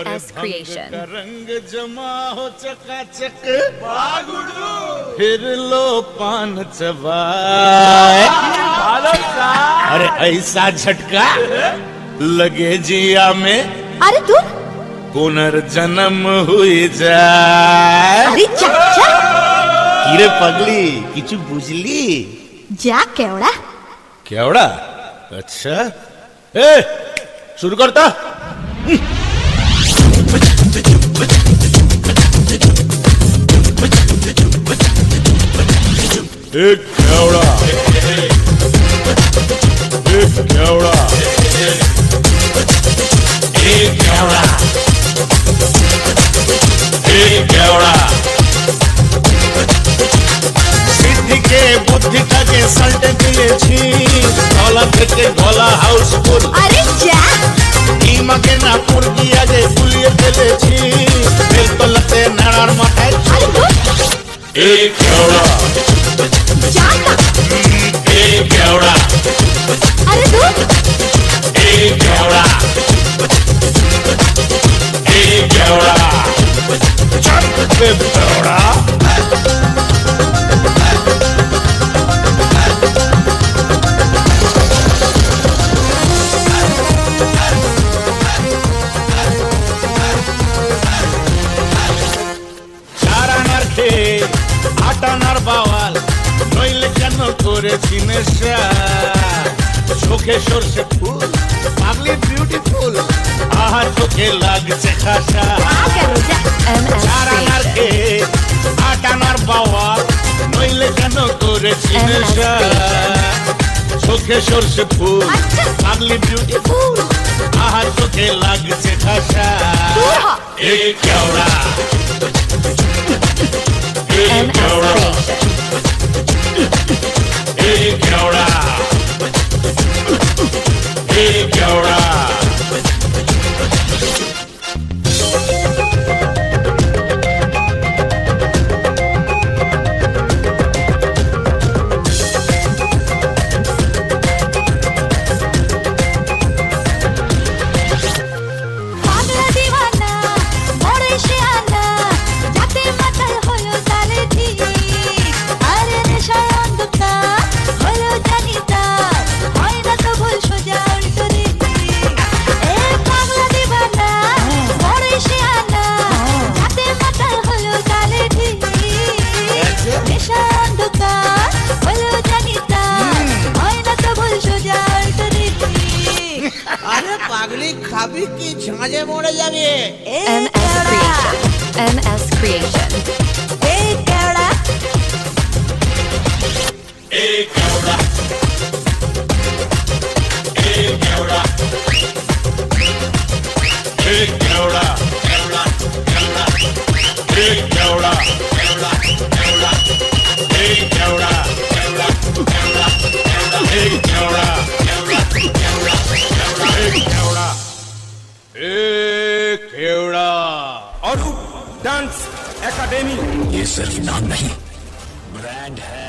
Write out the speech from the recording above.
MS Creation. रंग जमा हो चकाचक फिर लो पान चबाए। अरे ऐसा झटका लगे जिया में अरे तू पुनर्जन्म हुई जाए। अरे चाचा किरे पगली किचु बुझली जा केवड़ा केवड़ा अच्छा ए शुरू करता एक केवड़ा एक केवड़ा एक केवड़ा एक केवड़ा सिद्धि के बुद्धि के सल्टे दिएছি गला থেকে গলা হাউসফুল अरे जा ইমাকে না পুরকি আগে ফুলিয়ে ফেলেছি বেলতলাতে নাড়ার মাথায় अरे तू एक केवड़ा जाता एक केवड़ा अरे तू एक केवड़ा एक केवड़ा चल बे केवड़ा আটানার বাওয়াল নইলে কেন করেছি নেশা চোখে সরষে ফুল পাগলি বিউটিফুল আহা চোখে লাগছে খাসা MS আটানার কে আটানার বাওয়াল নইলে কেন করেছি নেশা চোখে সরষে ফুল পাগলি বিউটিফুল আহা চোখে লাগছে খাসা এক কেওড়া MS Creation. एक केवड़ा एक केवड़ा পাগলা দিওয়ানা মোরে শিয়ানা যাতে মাতাল হলো তালে ঠিক আরে নেশায় অন্ধকার হলো জানি তার হয় না তো ভুল সোজা উল্টো দিক এ পাগলা দিওয়ানা মোরে শিয়ানা যাতে মাতাল হলো তালে ঠিক নেশায় অন্ধকার হলো জানি তার হয় না তো ভুল সোজা উল্টো দিক আরে পাগলি খাবি কি ঝাঁঝে মরে যাবে MS Creation. MS Creation. Hey, Keoda. एक केवड़ा एक केवड़ा एक केवड़ा केवड़ा केवड़ा एक केवड़ा केवड़ा केवड़ा एक केवड़ा केवड़ा केवड़ा एक केवड़ा केवड़ा केवड़ा एक केवड़ा एक केवड़ा और डांस एकेडमी ये सिर्फ नाम नहीं ब्रांड है।